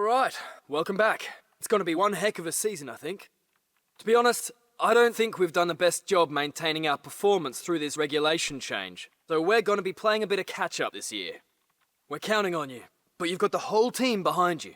Alright, welcome back. It's gonna be one heck of a season, I think. To be honest, I don't think we've done the best job maintaining our performance through this regulation change. So we're gonna be playing a bit of catch-up this year. We're counting on you, but you've got the whole team behind you.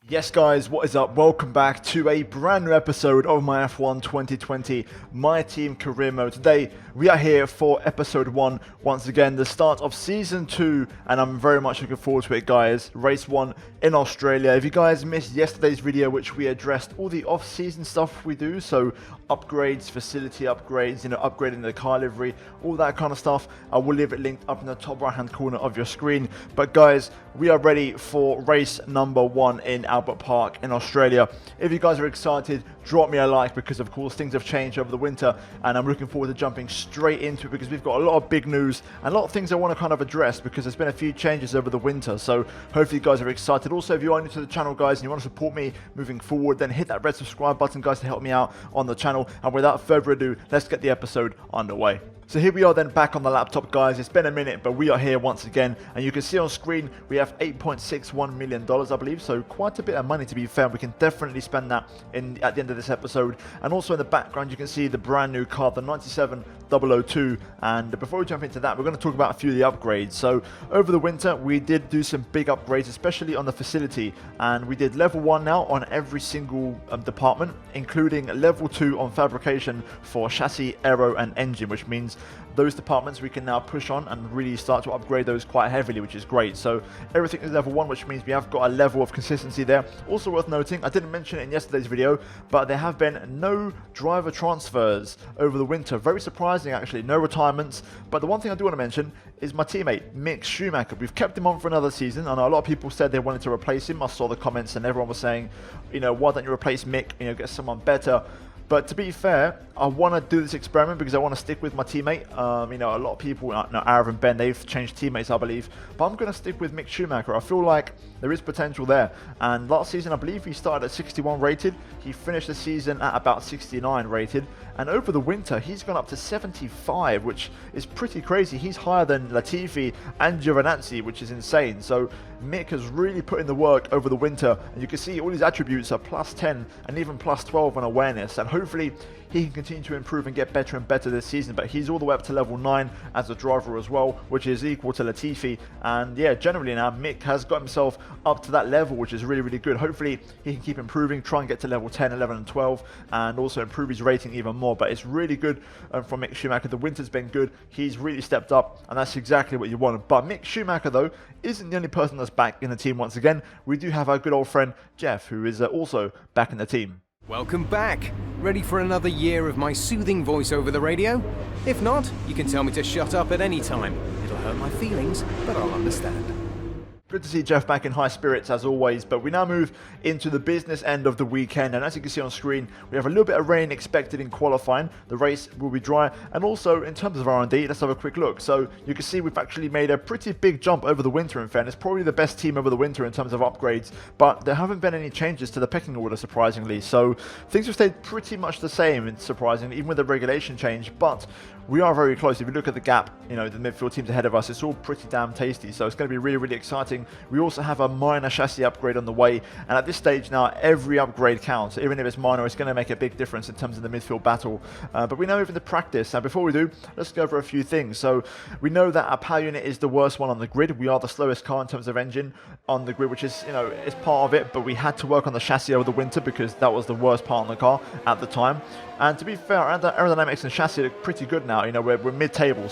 Yes guys, what is up? Welcome back to a brand new episode of my F1 2020 My Team Career Mode. Today we are here for episode 1, once again the start of season 2, and I'm very much looking forward to it guys. Race 1 in Australia. If you guys missed yesterday's video, which we addressed all the off-season stuff we do, so upgrades, facility upgrades, upgrading the car livery, all that kind of stuff, I will leave it linked up in the top right hand corner of your screen. But guys, we are ready for race number 1 in Albert Park in Australia. If you guys are excited, drop me a like, because of course things have changed over the winter and I'm looking forward to jumping straight into it, because we've got a lot of big news and a lot of things I want to kind of address, because there's been a few changes over the winter. So hopefully you guys are excited. Also, if you are new to the channel guys and you want to support me moving forward, then hit that red subscribe button guys to help me out on the channel. And without further ado, let's get the episode underway. So here we are then, back on the laptop guys. It's been a minute, but we are here once again, and you can see on screen we have $8.61 million, I believe, so quite a bit of money to be fair. We can definitely spend that at the end of this episode. And also in the background you can see the brand new car, the 97002. And before we jump into that, we're going to talk about a few of the upgrades. So over the winter we did do some big upgrades, especially on the facility, and we did level 1 now on every single department, including level 2 on fabrication for chassis, aero and engine, which means those departments we can now push on and really start to upgrade those quite heavily, which is great. So everything is level 1, which means we have got a level of consistency there. Also worth noting, I didn't mention it in yesterday's video, but there have been no driver transfers over the winter. Very surprising actually, no retirements. But the one thing I do want to mention is my teammate Mick Schumacher. We've kept him on for another season. I know a lot of people said they wanted to replace him. I saw the comments and everyone was saying, why don't you replace Mick, get someone better. But to be fair, I want to do this experiment because I want to stick with my teammate. A lot of people, Arav and Ben, they've changed teammates, I believe. But I'm going to stick with Mick Schumacher. I feel like there is potential there. And last season, I believe he started at 61 rated. He finished the season at about 69 rated. And over the winter, he's gone up to 75, which is pretty crazy. He's higher than Latifi and Giovinazzi, which is insane. So Mick has really put in the work over the winter. And you can see all his attributes are plus 10 and even plus 12 on awareness. And hopefully he can continue to improve and get better and better this season. But he's all the way up to level 9 as a driver as well, which is equal to Latifi. And yeah, generally now Mick has got himself up to that level, which is really, really good. Hopefully he can keep improving, try and get to level 10, 11 and 12, and also improve his rating even more. But it's really good from Mick Schumacher. The winter's been good. He's really stepped up, and that's exactly what you want. But Mick Schumacher, though, isn't the only person that's back in the team once again. We do have our good old friend Jeff, who is also back in the team. Welcome back. Ready for another year of my soothing voice over the radio? If not, you can tell me to shut up at any time. It'll hurt my feelings, but I'll understand. Good to see Jeff back in high spirits as always, but we now move into the business end of the weekend, and as you can see on screen, we have a little bit of rain expected in qualifying. The race will be dry, and also in terms of R&D, let's have a quick look. So you can see we've actually made a pretty big jump over the winter. In fairness, probably the best team over the winter in terms of upgrades, but there haven't been any changes to the pecking order, surprisingly. So things have stayed pretty much the same, surprisingly, even with the regulation change, but we are very close. If you look at the gap, the midfield teams ahead of us, it's all pretty damn tasty. So it's going to be really, really exciting. We also have a minor chassis upgrade on the way. And at this stage now, every upgrade counts. Even if it's minor, it's going to make a big difference in terms of the midfield battle. But we know even the practice. Now, before we do, let's go over a few things. So we know that our power unit is the worst one on the grid. We are the slowest car in terms of engine on the grid, which is, is part of it. But we had to work on the chassis over the winter because that was the worst part on the car at the time. And to be fair, aerodynamics and chassis look pretty good now. We're mid-table,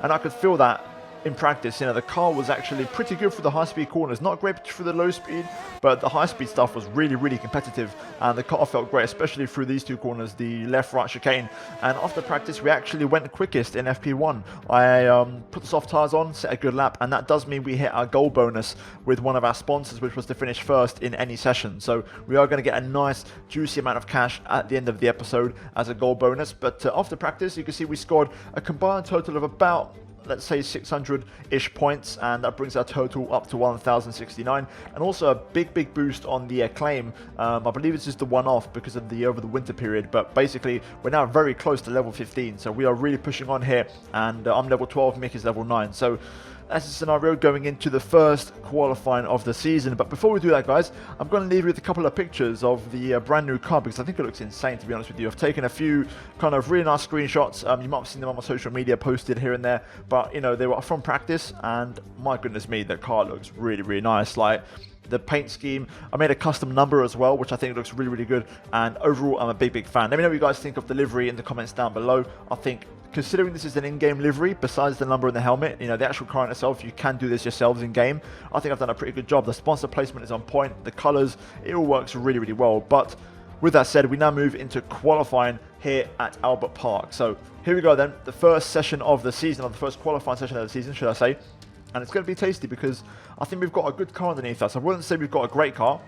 and I could feel that in practice. The car was actually pretty good for the high-speed corners. Not great for the low-speed, but the high-speed stuff was really, really competitive, and the car felt great, especially through these two corners, the left-right chicane. And after practice, we actually went quickest in FP1. I put the soft tyres on, set a good lap, and that does mean we hit our goal bonus with one of our sponsors, which was to finish first in any session. So we are going to get a nice, juicy amount of cash at the end of the episode as a goal bonus. But after practice, you can see we scored a combined total of about, let's say, 600-ish points, and that brings our total up to 1,069. And also a big boost on the acclaim. I believe it's just the one-off because of the over the winter period, but basically we're now very close to level 15, so we are really pushing on here. And I'm level 12, Mick is level 9, so that's the scenario going into the first qualifying of the season. But before we do that, guys, I'm going to leave you with a couple of pictures of the brand new car, because I think it looks insane, to be honest with you. I've taken a few kind of really nice screenshots. You might have seen them on my social media posted here and there, but you know, they were from practice, and my goodness me, the car looks really, really nice. Like, the paint scheme, I made a custom number as well, which I think looks really, really good, and overall I'm a big fan. Let me know what you guys think of the livery in the comments down below. I think, considering this is an in-game livery, besides the number and the helmet, you know, the actual car in itself, you can do this yourselves in-game. I think I've done a pretty good job. The sponsor placement is on point, the colours, it all works really, really well. But with that said, we now move into qualifying here at Albert Park. So here we go then, the first session of the season, or the first qualifying session of the season, should I say. And it's going to be tasty because I think we've got a good car underneath us. I wouldn't say we've got a great car,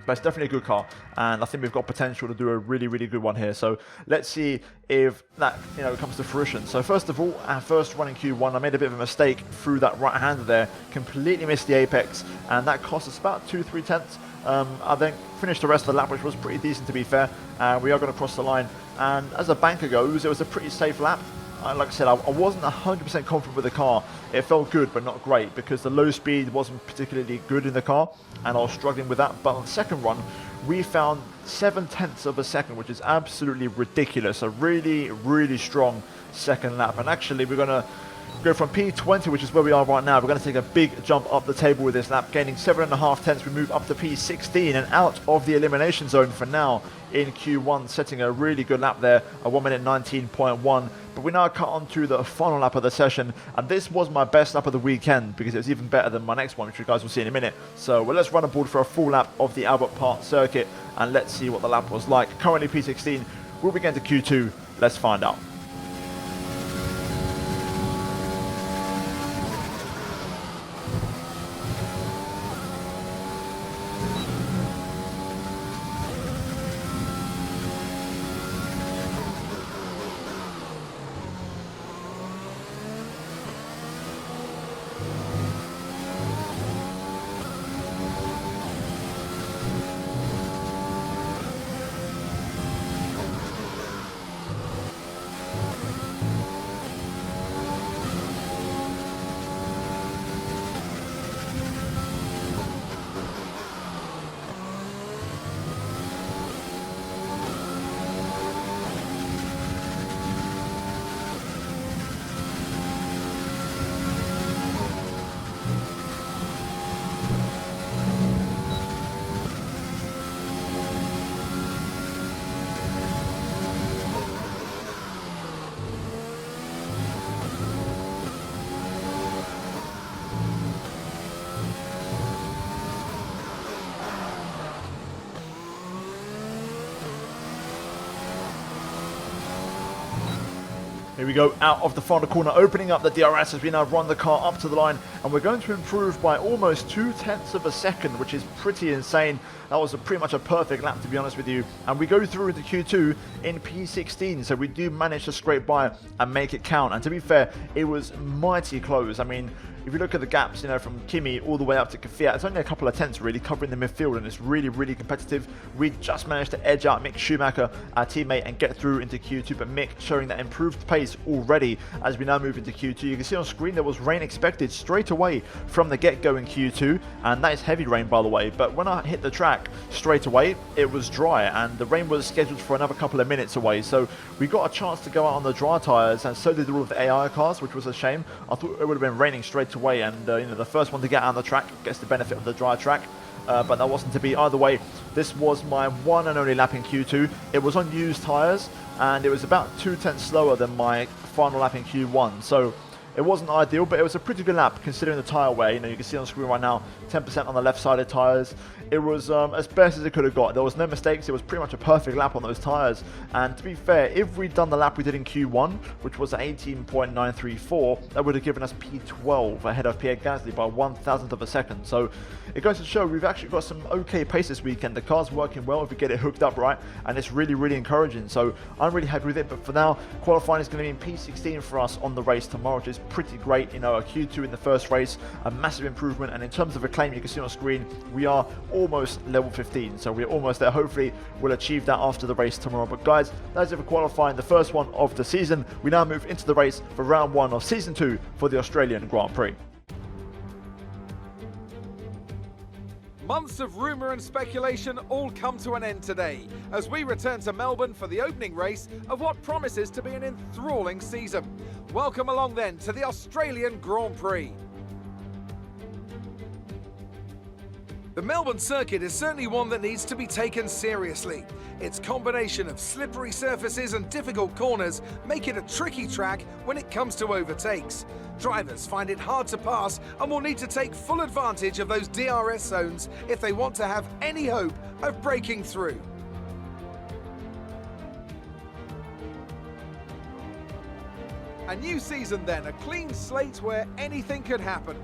but it's definitely a good car, and I think we've got potential to do a really, really good one here. So let's see if that, you know, comes to fruition. So first of all, our first run in Q1, I made a bit of a mistake through that right-hander there, completely missed the apex, and that cost us about 2-3 tenths. I then finished the rest of the lap, which was pretty decent, to be fair. We are going to cross the line, and as a banker goes, it was a pretty safe lap. Like I said, I wasn't 100% confident with the car. It felt good, but not great, because the low speed wasn't particularly good in the car, and I was struggling with that. But on the second run, we found 0.7 of a second, which is absolutely ridiculous. A really, really strong second lap. And actually, we're going to go from P20, which is where we are right now. We're going to take a big jump up the table with this lap, gaining 7.5 tenths. We move up to P16 and out of the elimination zone for now in Q1, setting a really good lap there, a 1 minute 19.1. But we now cut on to the final lap of the session, and this was my best lap of the weekend, because it was even better than my next one, which you guys will see in a minute. So well, let's run aboard for a full lap of the Albert Park circuit, and let's see what the lap was like. Currently P16, will we get to Q2? Let's find out. Here we go, out of the final corner, opening up the DRS as we now run the car up to the line, and we're going to improve by almost 0.2 of a second, which is pretty insane. That was pretty much a perfect lap, to be honest with you. And we go through into Q2 in P16, so we do manage to scrape by and make it count. And to be fair, it was mighty close. I mean, if you look at the gaps, you know, from Kimi all the way up to Kvyat, it's only a couple of tenths really covering the midfield, and it's really, really competitive. We just managed to edge out Mick Schumacher, our teammate, and get through into Q2, but Mick showing that improved pace already as we now move into Q2. You can see on screen there was rain expected straight away from the get-go in Q2, and that is heavy rain, by the way. But when I hit the track straight away, it was dry, and the rain was scheduled for another couple of minutes away, so we got a chance to go out on the dry tyres, and so did all of the AI cars, which was a shame. I thought it would have been raining straight away, and you know, the first one to get out on the track gets the benefit of the dry track. But that wasn't to be. Either way, this was my one and only lap in Q2. It was on used tyres, and it was about 0.2 slower than my final lap in Q1. So it wasn't ideal, but it was a pretty good lap considering the tyre wear. You know, you can see on screen right now, 10% on the left-sided tyres. It was as best as it could have got. There was no mistakes. It was pretty much a perfect lap on those tyres. And to be fair, if we'd done the lap we did in Q1, which was at 18.934, that would have given us P12 ahead of Pierre Gasly by 1,000th of a second. So it goes to show we've actually got some okay pace this weekend. The car's working well if we get it hooked up right, and it's really, really encouraging. So I'm really happy with it. But for now, qualifying is going to be in P16 for us on the race tomorrow, which is pretty great. You know, a Q2 in the first race, a massive improvement. And in terms of acclaim, you can see on screen, we are almost level 15, so we're almost there. Hopefully we'll achieve that after the race tomorrow. But guys, that's it for qualifying, the first one of the season. We now move into the race for round 1 of season 2 for the Australian Grand Prix. Months of rumour and speculation all come to an end today as we return to Melbourne for the opening race of what promises to be an enthralling season. Welcome along then to the Australian Grand Prix. The Melbourne circuit is certainly one that needs to be taken seriously. Its combination of slippery surfaces and difficult corners make it a tricky track when it comes to overtakes. Drivers find it hard to pass and will need to take full advantage of those DRS zones if they want to have any hope of breaking through. A new season then, a clean slate where anything could happen.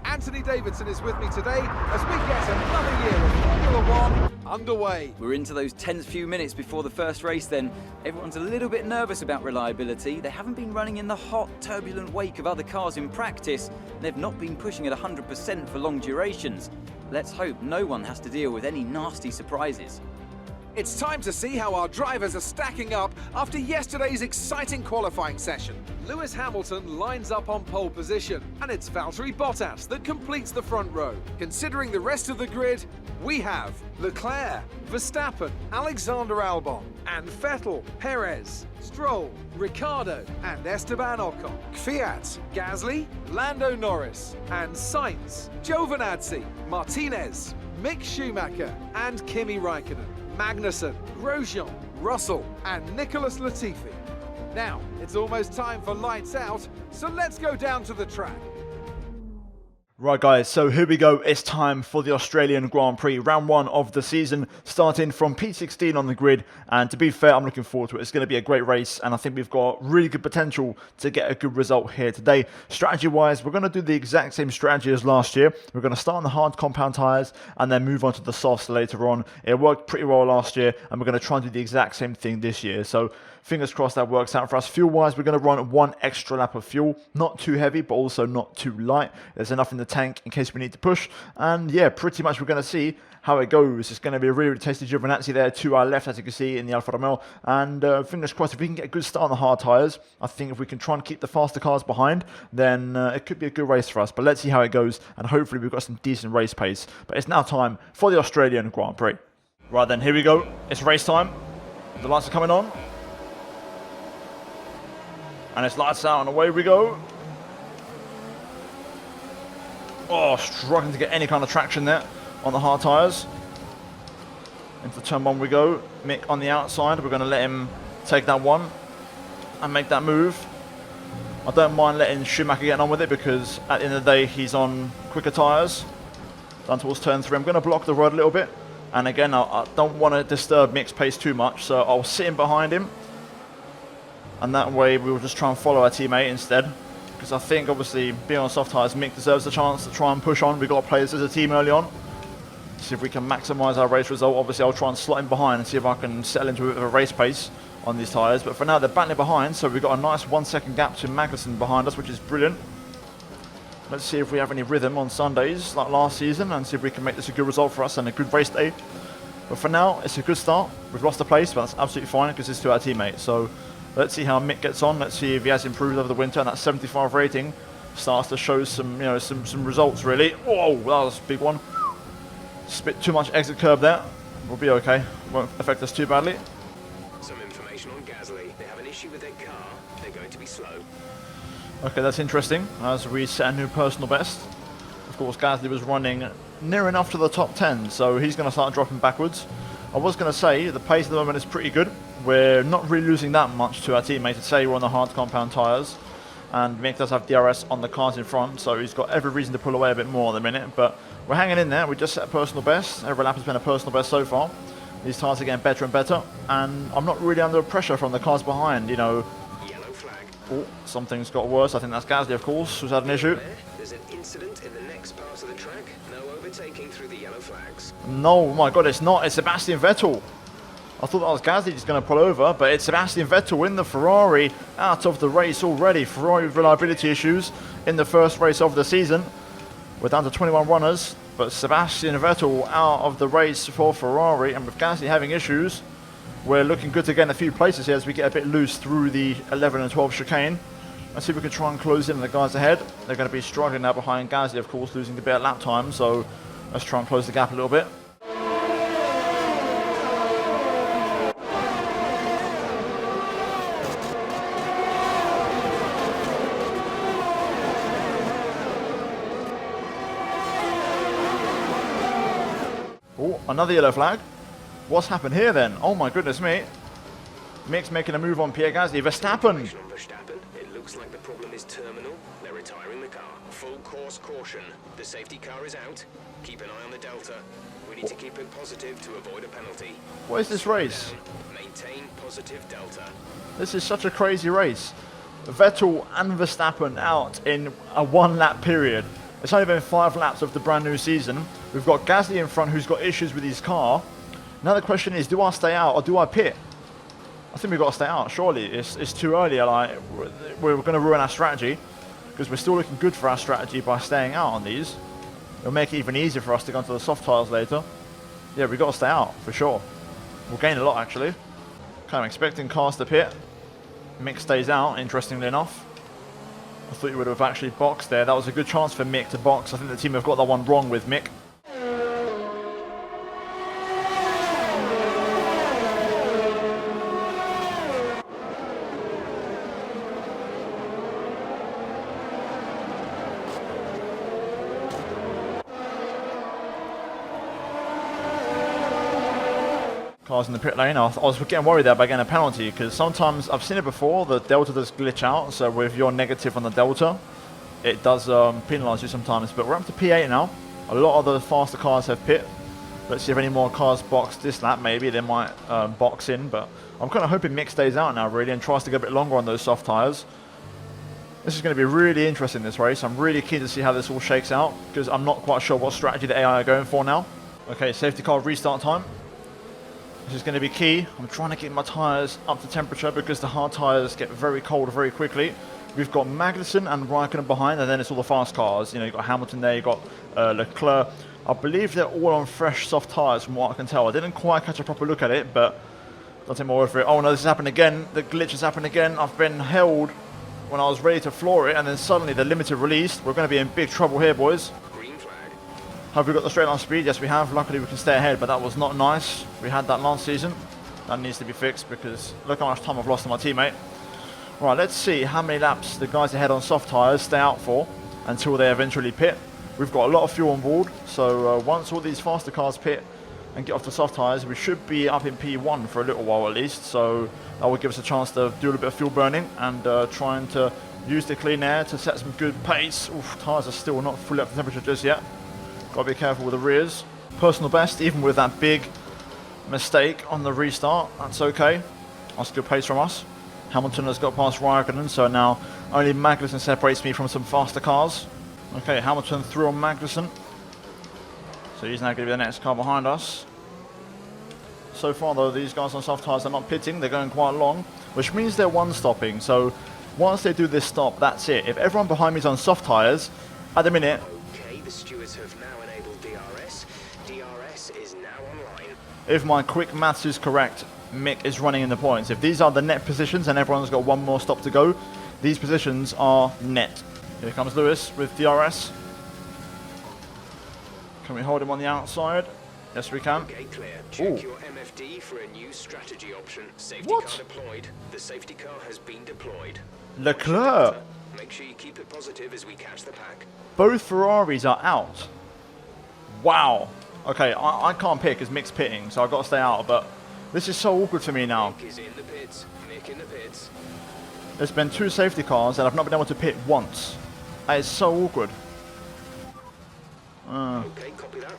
Anthony Davidson is with me today as we get another year of Formula One underway. We're into those tense few minutes before the first race then. Everyone's a little bit nervous about reliability. They haven't been running in the hot, turbulent wake of other cars in practice. They've not been pushing at 100% for long durations. Let's hope no one has to deal with any nasty surprises. It's time to see how our drivers are stacking up after yesterday's exciting qualifying session. Lewis Hamilton lines up on pole position, and it's Valtteri Bottas that completes the front row. Considering the rest of the grid, we have Leclerc, Verstappen, Alexander Albon, and Vettel, Perez, Stroll, Ricciardo, and Esteban Ocon. Kvyat, Gasly, Lando Norris, and Sainz, Giovinazzi, Martinez, Mick Schumacher, and Kimi Raikkonen. Magnussen, Grosjean, Russell, and Nicholas Latifi. Now, it's almost time for lights out, so let's go down to the track. Right guys, so here we go. It's time for the Australian Grand Prix, round one of the season, starting from P16 on the grid. And to be fair, I'm looking forward to it. It's going to be a great race, and I think we've got really good potential to get a good result here today. Strategy-wise, we're going to do the exact same strategy as last year. We're going to start on the hard compound tyres and then move on to the softs later on. It worked pretty well last year, and we're going to try and do the exact same thing this year. So fingers crossed that works out for us. Fuel-wise, we're going to run one extra lap of fuel. Not too heavy, but also not too light. There's enough in the tank in case we need to push. And yeah, pretty much we're going to see how it goes. It's going to be a really, really tasty Giovinazzi there to our left, as you can see in the Alfa Romeo. And fingers crossed, if we can get a good start on the hard tyres, I think if we can try and keep the faster cars behind, then it could be a good race for us. But let's see how it goes, and hopefully we've got some decent race pace. But it's now time for the Australian Grand Prix. Right then, here we go. It's race time. The lights are coming on. And it's lights out and away we go. Oh, struggling to get any kind of traction there on the hard tyres. Into turn one we go. Mick on the outside. We're going to let him take that one and make that move. I don't mind letting Schumacher get on with it because at the end of the day he's on quicker tyres. Down towards turn three. I'm going to block the road a little bit. And again, I don't want to disturb Mick's pace too much, so I'll sit in behind him. And that way we'll just try and follow our teammate instead. Because I think obviously being on soft tyres, Mick deserves a chance to try and push on. We've got to play this as a team early on. See if we can maximise our race result. Obviously I'll try and slot in behind and see if I can settle into a bit of a race pace on these tyres. But for now they're battling behind, so we've got a nice 1 second gap to Magnussen behind us, which is brilliant. Let's see if we have any rhythm on Sundays like last season and see if we can make this a good result for us and a good race day. But for now, it's a good start. We've lost the place, but that's absolutely fine because it's to our teammate. So let's see how Mick gets on. Let's see if he has improved over the winter, and that 75 rating starts to show some, some results really. Whoa, that was a big one. Just a bit too much exit curb there. We'll be okay. Won't affect us too badly. Some information on Gasly. They have an issue with their car. They're going to be slow. Okay, that's interesting. As we set a new personal best. Of course, Gasly was running near enough to the top 10, so he's going to start dropping backwards. I was going to say the pace at the moment is pretty good. We're not really losing that much to our teammates. To say we're on the hard compound tyres, and Mick does have DRS on the cars in front, so he's got every reason to pull away a bit more at the minute. But we're hanging in there. We just set a personal best. Every lap has been a personal best so far. These tyres are getting better and better, and I'm not really under pressure from the cars behind. Yellow flag. Oh, something's got worse. I think that's Gasly, of course, who's had an issue. There's an incident in the next part of the track. No overtaking through the yellow flags. No, my God, it's not. It's Sebastian Vettel. I thought that was Gasly just going to pull over, but it's Sebastian Vettel in the Ferrari out of the race already. Ferrari with reliability issues in the first race of the season. We're down to 21 runners, but Sebastian Vettel out of the race for Ferrari, and with Gasly having issues, we're looking good to get in a few places here as we get a bit loose through the 11 and 12 chicane. Let's see if we can try and close in on the guys ahead. They're going to be struggling now behind Gasly, of course, losing a bit of lap time, so Let's try and close the gap a little bit. Oh, another yellow flag. What's happened here then? Oh my goodness me. Mick's making a move on Pierre Gasly. Verstappen. It looks like the problem is terminal. They're retiring the car. Full course caution. The safety car is out. Keep an eye on the delta. We need to keep it positive to avoid a penalty. What is this race? Maintain positive delta. This is such a crazy race. Vettel and Verstappen out in a 1 lap period. It's only been 5 laps of the brand new season. We've got Gasly in front who's got issues with his car. Now the question is, do I stay out or do I pit? I think we've got to stay out, surely. It's too early. Like, we're going to ruin our strategy because we're still looking good for our strategy by staying out on these. It'll make it even easier for us to go into the soft tyres later. Yeah, we've got to stay out, for sure. We'll gain a lot, actually. Okay, I'm expecting cars to pit. Mick stays out, interestingly enough. I thought you would have actually boxed there. That was a good chance for Mick to box. I think the team have got that one wrong with Mick. Cars in the pit lane. I was getting worried there about getting a penalty because sometimes I've seen it before. The delta does glitch out, so if you're negative on the delta, it does penalise you sometimes. But we're up to P8 now. A lot of the faster cars have pit. Let's see if any more cars box this lap. Maybe they might box in, but I'm kind of hoping Mick stays out now really and tries to go a bit longer on those soft tyres. This is going to be really interesting, this race. I'm really keen to see how this all shakes out because I'm not quite sure what strategy the AI are going for now. Okay, safety car restart time. This is going to be key. I'm trying to get my tyres up to temperature because the hard tyres get very cold very quickly. We've got Magnussen and Raikkonen behind, and then it's all the fast cars. You know, you've got Hamilton there, you've got Leclerc. I believe they're all on fresh soft tyres from what I can tell. I didn't quite catch a proper look at it, but I'll take my word for it. Oh no, this has happened again. The glitch has happened again. I've been held when I was ready to floor it, and then suddenly the limited released. We're going to be in big trouble here, boys. Have we got the straight line speed? Yes, we have. Luckily, we can stay ahead, but that was not nice. We had that last season. That needs to be fixed because look how much time I've lost to my teammate. Right, let's see how many laps the guys ahead on soft tyres stay out for until they eventually pit. We've got a lot of fuel on board, so once all these faster cars pit and get off the soft tyres, we should be up in P1 for a little while at least. So that will give us a chance to do a little bit of fuel burning and trying to use the clean air to set some good pace. Oof, tyres are still not fully up to temperature just yet. Got to be careful with the rears. Personal best, even with that big mistake on the restart. That's okay. That's good pace from us. Hamilton has got past Raikkonen, so now only Magnussen separates me from some faster cars. Okay, Hamilton through on Magnussen. So he's now going to be the next car behind us. So far though, these guys on soft tyres are not pitting. They're going quite long, which means they're one-stopping. So once they do this stop, that's it. If everyone behind me is on soft tyres, at the minute, The stewards have now enabled DRS. DRS is now online. if my quick maths is correct, Mick is running in the points. If these are the net positions and everyone's got one more stop to go, these positions are net. Here comes Lewis with DRS. Can we hold him on the outside? Yes, we can. Okay, clear. Check Ooh. your MFD for a new strategy option. Safety What? car deployed. The safety car has been deployed. Leclerc. Make sure you keep it positive as we catch the pack. Both Ferraris are out. Wow. Okay, I can't pick because Mick's pitting, so I've got to stay out. But this is so awkward for me now. Mick is in the pits. Mick in the pits. There's been 2 safety cars and I've not been able to pit once. That is so awkward. Okay, copy that.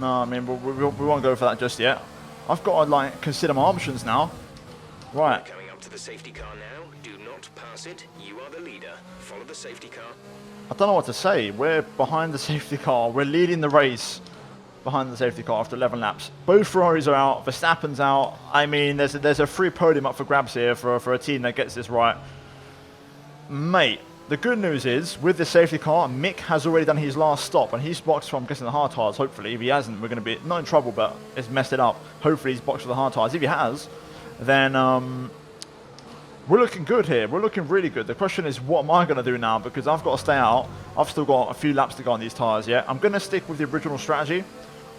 No, I mean, we won't go for that just yet. I've got to, like, consider my options now. Right. Coming up to the safety car now. Do not pass it. You are the leader. Follow the safety car. I don't know what to say. We're behind the safety car. We're leading the race behind the safety car after 11 laps. Both Ferraris are out. Verstappen's out. I mean, there's a free podium up for grabs here for a team that gets this right. Mate, the good news is, with the safety car, Mick has already done his last stop, and he's boxed from, I'm guessing, the hard tyres, hopefully. If he hasn't, we're going to be, not in trouble, but it's messed it up. Hopefully he's boxed for the hard tyres. If he has, then we're looking good here. We're looking really good. The question is, what am I going to do now? Because I've got to stay out. I've still got a few laps to go on these tyres yet. I'm going to stick with the original strategy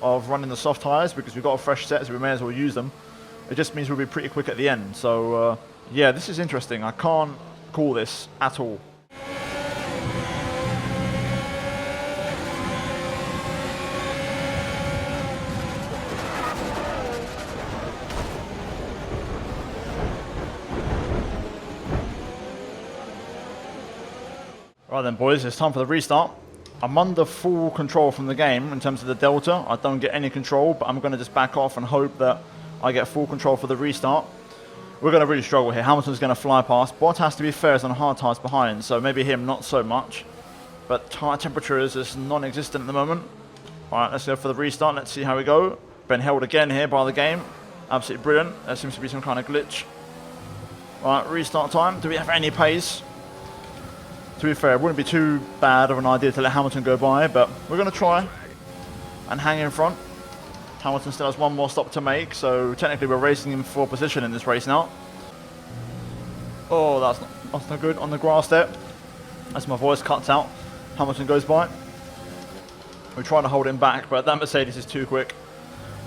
of running the soft tyres because we've got a fresh set, so we may as well use them. It just means we'll be pretty quick at the end. So, yeah, this is interesting. I can't call this at all. Right then, boys, it's time for the restart. I'm under full control from the game in terms of the delta. I don't get any control, but I'm going to just back off and hope that I get full control for the restart. We're going to really struggle here. Hamilton's going to fly past. Bottas, to be fair, is on hard tyres behind, so maybe him not so much. But tyre temperature is just non-existent at the moment. All right, let's go for the restart. Let's see how we go. Been held again here by the game. Absolutely brilliant. There seems to be some kind of glitch. All right, restart time. Do we have any pace? To be fair, it wouldn't be too bad of an idea to let Hamilton go by, but we're going to try and hang in front. Hamilton still has one more stop to make, so technically we're racing him for position in this race now. Oh, that's not good on the grass there. As my voice cuts out, Hamilton goes by. We're trying to hold him back, but that Mercedes is too quick.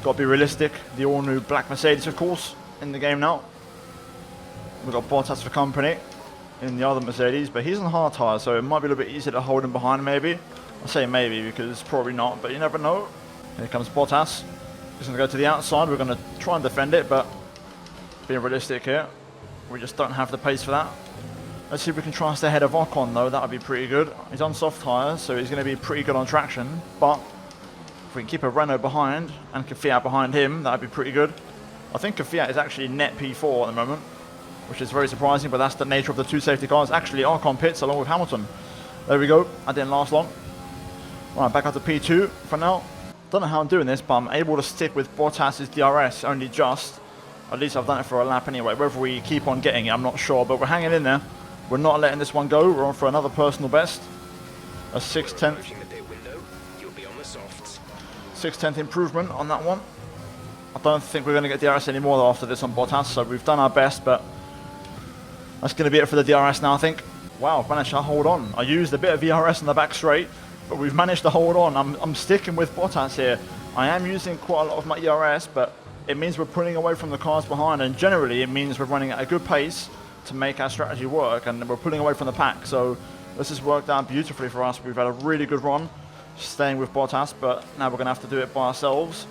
Got to be realistic. The all-new black Mercedes, of course, in the game now. We've got Bottas for company in the other Mercedes, but he's on hard tyres, so it might be a little bit easier to hold him behind maybe. I say maybe because probably not, but you never know. Here comes Bottas. He's going to go to the outside. We're going to try and defend it, but being realistic here, we just don't have the pace for that. Let's see if we can try and stay ahead of Ocon though. That would be pretty good. He's on soft tyres, so he's going to be pretty good on traction, but if we can keep a Renault behind and Kvyat behind him, that would be pretty good. I think Kvyat is actually net P4 at the moment, which is very surprising, but that's the nature of the two safety cars. Actually, Ocon pits along with Hamilton. There we go. That didn't last long. All right, back up to P2 for now. Don't know how I'm doing this, but I'm able to stick with Bottas's DRS only just. At least I've done it for a lap anyway. Whether we keep on getting it, I'm not sure, but we're hanging in there. We're not letting this one go. We're on for another personal best. A 6/10. 6/10 improvement on that one. I don't think we're going to get DRS anymore though after this on Bottas, so we've done our best, but that's going to be it for the DRS now, I think. Wow, managed to hold on. I used a bit of DRS in the back straight, but we've managed to hold on. I'm sticking with Bottas here. I am using quite a lot of my ERS, but it means we're pulling away from the cars behind, and generally it means we're running at a good pace to make our strategy work, and we're pulling away from the pack. So this has worked out beautifully for us. We've had a really good run staying with Bottas, but now we're going to have to do it by ourselves.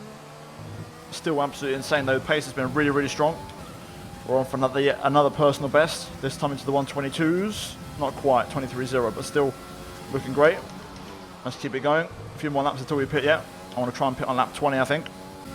Still absolutely insane though. The pace has been really, really strong. We're on for another personal best, this time into the 122s. Not quite 23.0, but still looking great. Let's keep it going. A few more laps until we pit yet. I want to try and pit on lap 20, I think.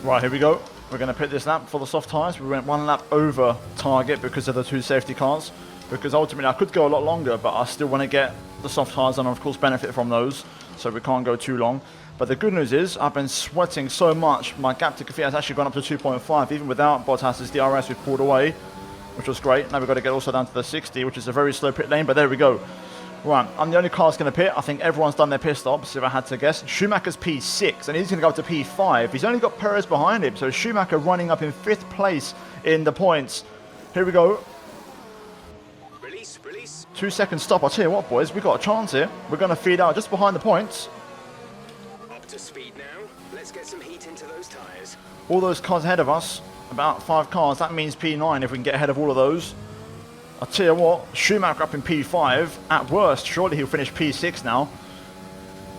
Right, here we go. We're going to pit this lap for the soft tyres. We went one lap over target because of the two safety cars. Because ultimately I could go a lot longer, but I still want to get the soft tyres and of course benefit from those. So we can't go too long. But the good news is I've been sweating so much. My gap to Kvyat has actually gone up to 2.5. Even without Bottas's DRS, we've pulled away, which was great. Now we've got to get also down to the 60, which is a very slow pit lane, but there we go. Right, I'm the only car that's going to pit. I think everyone's done their pit stops, if I had to guess. Schumacher's P6, and he's going to go up to P5. He's only got Perez behind him, so Schumacher running up in 5th place in the points. Here we go. Release. 2 second stop. I'll tell you what, boys, we've got a chance here. We're going to feed out just behind the points. Up to speed now. Let's get some heat into those tyres. All those cars ahead of us, about 5 cars, that means P9 if we can get ahead of all of those. I'll tell you what, Schumacher up in P5, at worst, surely he'll finish P6 now.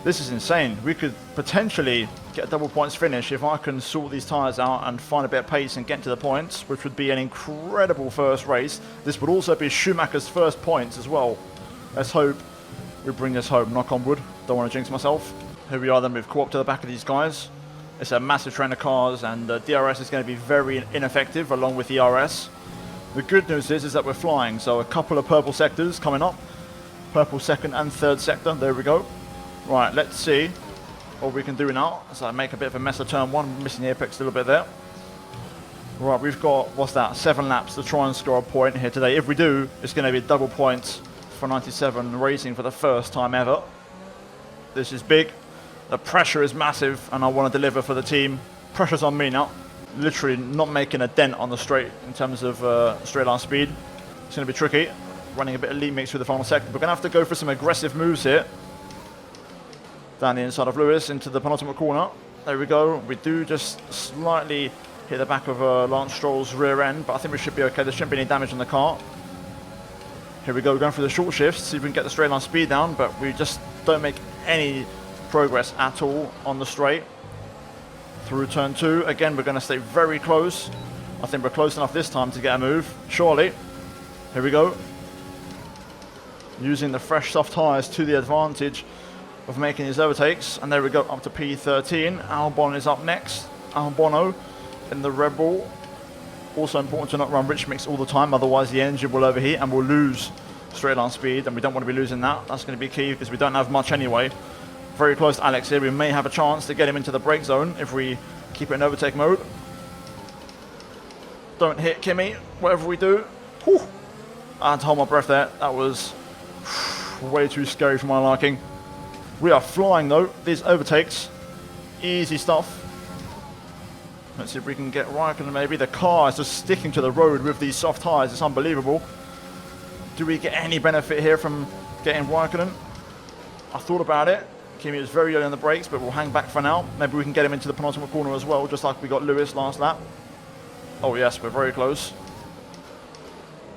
This is insane. We could potentially get a double points finish if I can sort these tyres out and find a bit of pace and get to the points, which would be an incredible first race. This would also be Schumacher's first points as well. Let's hope we bring this home, knock on wood. Don't want to jinx myself. Here we are then, we've caught up to the back of these guys. It's a massive train of cars, and the DRS is going to be very ineffective along with the ERS. The good news is that we're flying, so a couple of purple sectors coming up. Purple second and third sector, there we go. Right, let's see what we can do now. So I make a bit of a mess of turn 1, missing the apex a little bit there. Right, we've got, what's that, 7 laps to try and score a point here today. If we do, it's going to be double points for 97 racing for the first time ever. This is big. The pressure is massive, and I want to deliver for the team. Pressure's on me now. Literally not making a dent on the straight in terms of straight line speed. It's going to be tricky. Running a bit of lead mix through the final sector. We're going to have to go for some aggressive moves here. Down the inside of Lewis into the penultimate corner. There we go. We do just slightly hit the back of Lance Stroll's rear end, but I think we should be okay. There shouldn't be any damage on the car. Here we go, going for the short shifts, see if we can get the straight line speed down, but we just don't make any progress at all on the straight. Through turn 2, again, we're going to stay very close. I think we're close enough this time to get a move, surely. Here we go. Using the fresh soft tyres to the advantage of making his overtakes. And there we go, up to P13. Albon is up next. Albono in the Red Bull. Also important to not run rich mix all the time, otherwise the engine will overheat and we'll lose straight line speed, and we don't want to be losing that. That's going to be key because we don't have much anyway. Very close to Alex here. We may have a chance to get him into the brake zone if we keep it in overtake mode. Don't hit Kimi, whatever we do. Whew. I had to hold my breath there. That was way too scary for my liking. We are flying though. These overtakes, easy stuff. Let's see if we can get Raikkonen maybe. The car is just sticking to the road with these soft tyres. It's unbelievable. Do we get any benefit here from getting Raikkonen? I thought about it. Kimi was very early on the brakes, but we'll hang back for now. Maybe we can get him into the penultimate corner as well, just like we got Lewis last lap. Oh yes, we're very close.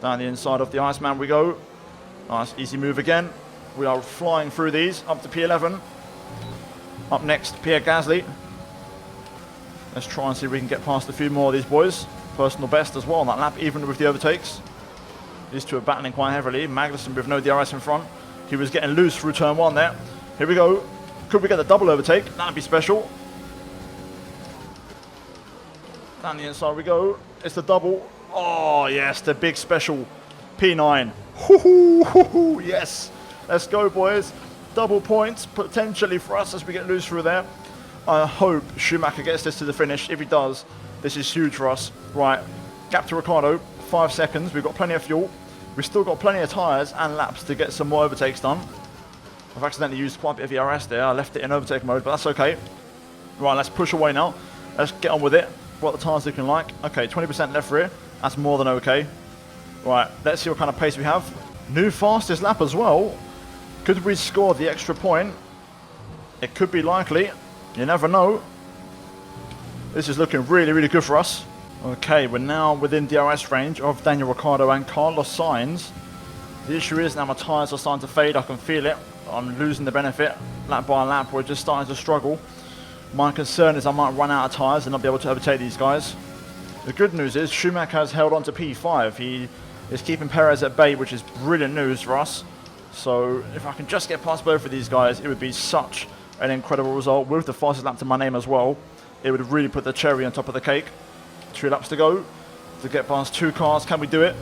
Down the inside of the Iceman we go. Nice, easy move again. We are flying through these, up to P11. Up next, Pierre Gasly. Let's try and see if we can get past a few more of these boys. Personal best as well on that lap, even with the overtakes. These two are battling quite heavily. Magnussen with no DRS in front. He was getting loose through turn 1 there. Here we go. Could we get the double overtake? That'd be special. Down the inside we go. It's the double. Oh, yes, the big special P9. Hoo-hoo, yes. Let's go, boys. Double points, potentially for us as we get loose through there. I hope Schumacher gets this to the finish. If he does, this is huge for us. Right, gap to Ricciardo, 5 seconds. We've got plenty of fuel. We've still got plenty of tyres and laps to get some more overtakes done. I've accidentally used quite a bit of ERS there. I left it in overtake mode, but that's okay. Right, let's push away now. Let's get on with it. What the tyres looking like. Okay, 20% left rear. That's more than okay. Right, let's see what kind of pace we have. New fastest lap as well. Could we score the extra point? It could be likely. You never know. This is looking really, really good for us. Okay, we're now within DRS range of Daniel Ricciardo and Carlos Sainz. The issue is now my tyres are starting to fade. I can feel it. I'm losing the benefit. Lap by lap, we're just starting to struggle. My concern is I might run out of tyres and not be able to overtake these guys. The good news is Schumacher has held on to P5. He is keeping Perez at bay, which is brilliant news for us. So if I can just get past both of these guys, it would be such an incredible result with the fastest lap to my name as well. It would really put the cherry on top of the cake. 2 laps to go to get past 2 cars. Can we do it?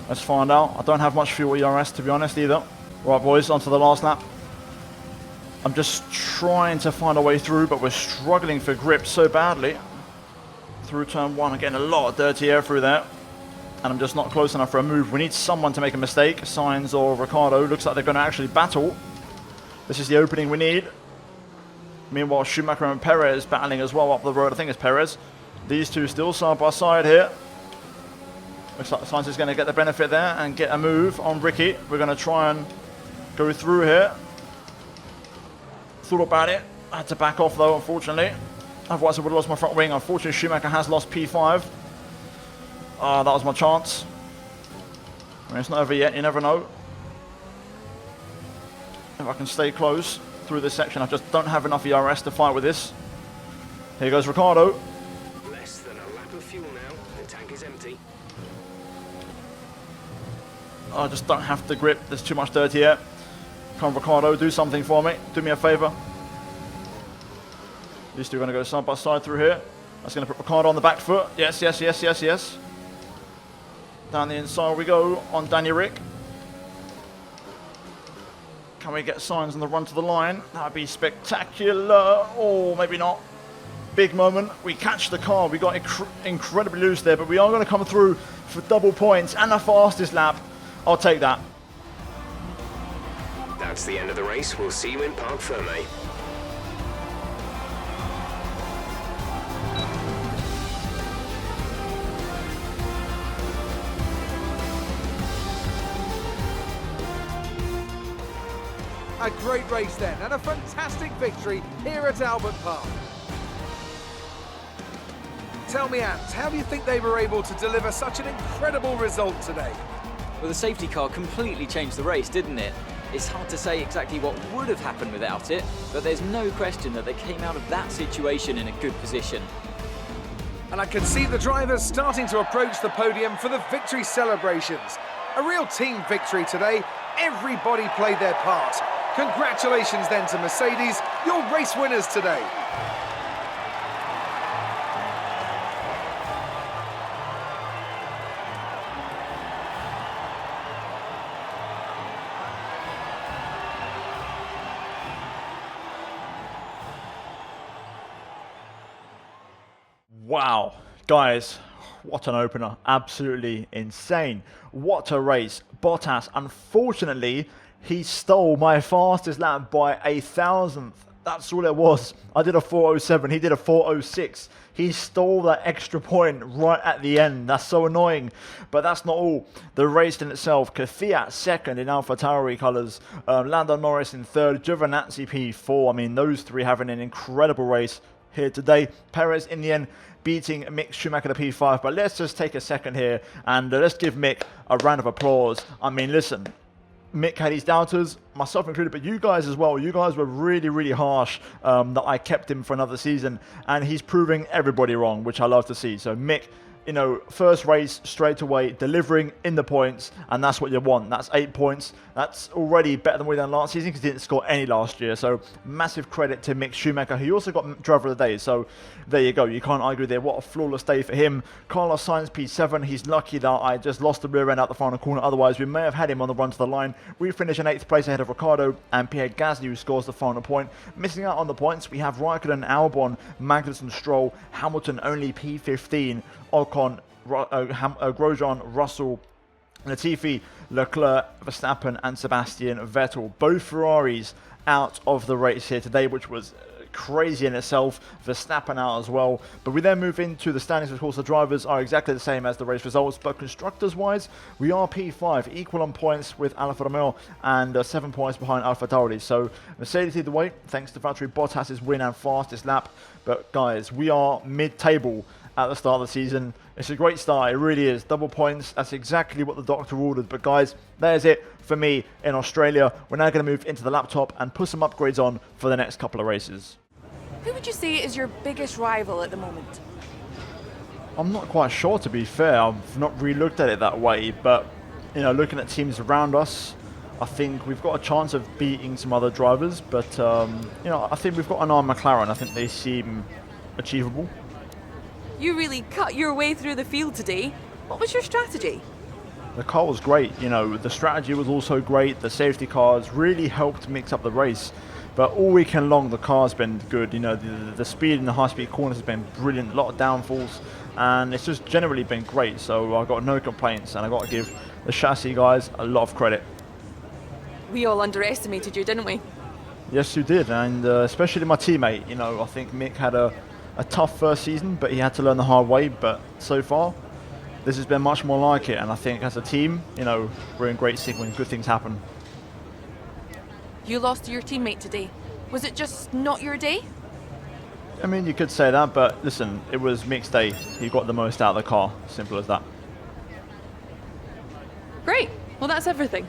Let's find out. I don't have much fuel ERS to be honest either. Right boys, on to the last lap. I'm just trying to find a way through, but we're struggling for grip so badly. Through turn 1, I'm getting a lot of dirty air through there. And I'm just not close enough for a move. We need someone to make a mistake. Sainz or Ricciardo. Looks like they're going to actually battle. This is the opening we need. Meanwhile, Schumacher and Perez battling as well up the road. I think it's Perez. These two still side by side here. Looks like Sainz is going to get the benefit there and get a move on Ricky. We're going to try and go through here. Thought about it. I had to back off though, unfortunately. Otherwise I would have lost my front wing. Unfortunately, Schumacher has lost P5. That was my chance. I mean, it's not over yet, you never know. If I can stay close through this section, I just don't have enough ERS to fight with this. Here goes Ricciardo. Less than a lap of fuel now. The tank is empty. I just don't have the grip. There's too much dirty air. Come on, Ricciardo, do something for me. Do me a favour. These two are going to go side by side through here. That's going to put Ricciardo on the back foot. Yes, yes, yes, yes, yes. Down the inside we go on Danny Rick. Can we get Sainz on the run to the line? That would be spectacular. Oh, maybe not. Big moment. We catch the car. We got incredibly loose there, but we are going to come through for double points and the fastest lap. I'll take that. That's the end of the race. We'll see you in Parc Fermé. A great race then, and a fantastic victory here at Albert Park. Tell me, Ant, how do you think they were able to deliver such an incredible result today? Well, the safety car completely changed the race, didn't it? It's hard to say exactly what would have happened without it, but there's no question that they came out of that situation in a good position. And I can see the drivers starting to approach the podium for the victory celebrations. A real team victory today. Everybody played their part. Congratulations then to Mercedes, your race winners today. Wow, guys, what an opener. Absolutely insane. What a race. Bottas, unfortunately, he stole my fastest lap by 1,000th. That's all it was. I did a 4:07, he did a 4:06. He stole that extra point right at the end. That's so annoying. But that's not all. The race in itself, Kvyat second in AlphaTauri colours, Lando Norris in third, Giovinazzi P4. I mean, those three having an incredible race here today. Perez in the end beating Mick Schumacher the P5. But let's just take a second here and let's give Mick a round of applause. I mean, listen, Mick had his doubters, myself included, but you guys as well. You guys were really, really harsh that I kept him for another season, and he's proving everybody wrong, which I love to see. So Mick, you know, first race straight away, delivering in the points, and that's what you want. That's 8 points. That's already better than we done last season because he didn't score any last year. So massive credit to Mick Schumacher. He also got driver of the day. So there you go. You can't argue there. What a flawless day for him. Carlos Sainz P7. He's lucky that I just lost the rear end out the final corner. Otherwise, we may have had him on the run to the line. We finish in 8th place ahead of Ricciardo and Pierre Gasly, who scores the final point. Missing out on the points, we have Raikkonen, Albon, Magnussen, Stroll, Hamilton only P15, Ocon, Grosjean, Russell, Latifi, Leclerc, Verstappen and Sebastian Vettel. Both Ferraris out of the race here today, which was crazy in itself. Verstappen out as well. But we then move into the standings. Of course, the drivers are exactly the same as the race results, but constructors-wise, we are P5, equal on points with Alfa Romeo and 7 points behind AlphaTauri. So Mercedes lead the way, thanks to Valtteri Bottas' win and fastest lap. But guys, we are mid-table at the start of the season. It's a great start, it really is. Double points, that's exactly what the doctor ordered. But guys, there's it for me in Australia. We're now going to move into the laptop and put some upgrades on for the next couple of races. Who would you say is your biggest rival at the moment? I'm not quite sure, to be fair. I've not really looked at it that way, but you know, looking at teams around us, I think we've got a chance of beating some other drivers, but you know, I think we've got an eye on McLaren. I think they seem achievable. You really cut your way through the field today. What was your strategy? The car was great, you know, the strategy was also great. The safety cars really helped mix up the race. But all weekend long, the car's been good. You know, the speed in the high-speed corners has been brilliant. A lot of downfalls, and it's just generally been great. So I've got no complaints, and I've got to give the chassis guys a lot of credit. We all underestimated you, didn't we? Yes, you did, and especially my teammate. You know, I think Mick had a tough first season, but he had to learn the hard way. But so far, this has been much more like it, and I think as a team, you know, we're in great sync when good things happen. You lost to your teammate today. Was it just not your day? I mean, you could say that, but listen, it was Mick's day. He got the most out of the car. Simple as that. Great. Well, that's everything.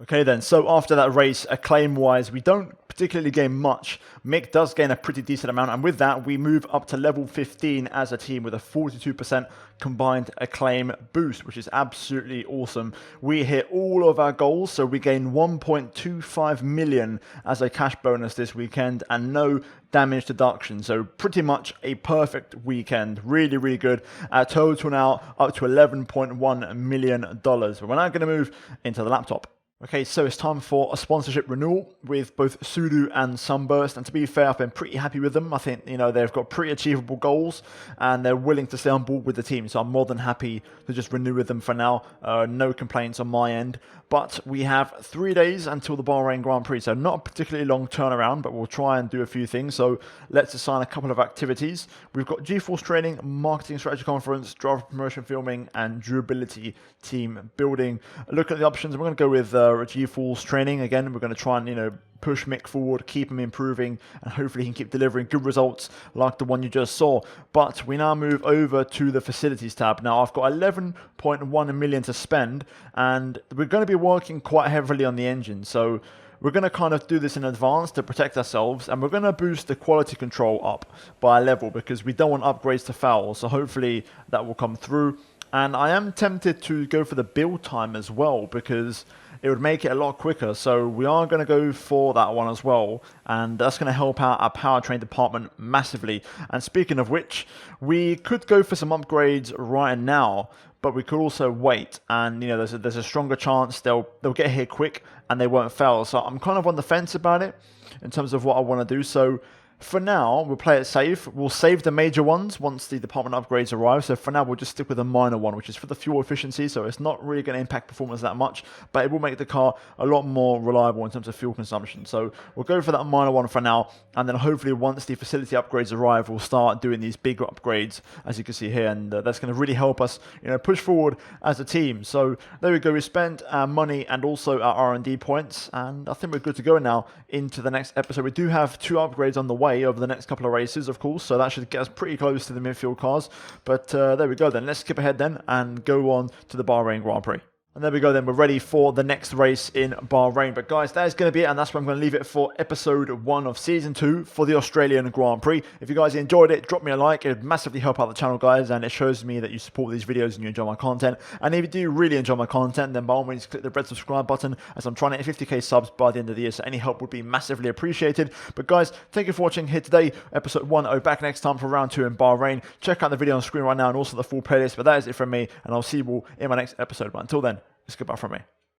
Okay then, so after that race, acclaim-wise, we don't particularly gain much. Mick does gain a pretty decent amount, and with that, we move up to level 15 as a team with a 42% combined acclaim boost, which is absolutely awesome. We hit all of our goals, so we gain 1.25 million as a cash bonus this weekend, and no damage deduction. So pretty much a perfect weekend. Really, really good. Our total now up to $11.1 million. But we're now going to move into the laptop. Okay, so it's time for a sponsorship renewal with both Sudo and Sunburst, and to be fair, I've been pretty happy with them. I think, you know, they've got pretty achievable goals and they're willing to stay on board with the team, so I'm more than happy to just renew with them for now. No complaints on my end, but we have 3 days until the Bahrain Grand Prix, so not a particularly long turnaround, but we'll try and do a few things. So let's assign a couple of activities. We've got GeForce training, marketing strategy conference, driver promotion filming, and durability team building. Look at the options. We're going to go with G-Force training. Again, we're going to try and, you know, push Mick forward, keep him improving, and hopefully he can keep delivering good results like the one you just saw. But we now move over to the facilities tab. Now, I've got 11.1 million to spend, and we're going to be working quite heavily on the engine. So we're going to kind of do this in advance to protect ourselves, and we're going to boost the quality control up by a level because we don't want upgrades to fail. So hopefully that will come through. And I am tempted to go for the build time as well because it would make it a lot quicker. So we are going to go for that one as well. And that's going to help out our powertrain department massively. And speaking of which, we could go for some upgrades right now, but we could also wait. And, you know, there's a stronger chance they'll get here quick and they won't fail. So I'm kind of on the fence about it in terms of what I want to do. So for now, we'll play it safe. We'll save the major ones once the department upgrades arrive. So for now, we'll just stick with a minor one, which is for the fuel efficiency. So it's not really going to impact performance that much, but it will make the car a lot more reliable in terms of fuel consumption. So we'll go for that minor one for now. And then hopefully once the facility upgrades arrive, we'll start doing these bigger upgrades, as you can see here. And that's going to really help us, you know, push forward as a team. So there we go. We spent our money and also our R&D points. And I think we're good to go now into the next episode. We do have 2 upgrades on the way over the next couple of races, of course, so that should get us pretty close to the midfield cars. But there we go then. Let's skip ahead then and go on to the Bahrain Grand Prix. And there we go then, we're ready for the next race in Bahrain. But guys, that is going to be it, and that's where I'm going to leave it for episode 1 of season 2 for the Australian Grand Prix. If you guys enjoyed it, drop me a like. It would massively help out the channel, guys, and it shows me that you support these videos and you enjoy my content. And if you do really enjoy my content, then by all means click the red subscribe button, as I'm trying to hit 50k subs by the end of the year, so any help would be massively appreciated. But guys, thank you for watching here today, episode 1. I'll be back next time for round 2 in Bahrain. Check out the video on screen right now and also the full playlist. But that is it from me, and I'll see you all in my next episode. But until then, it's goodbye from me.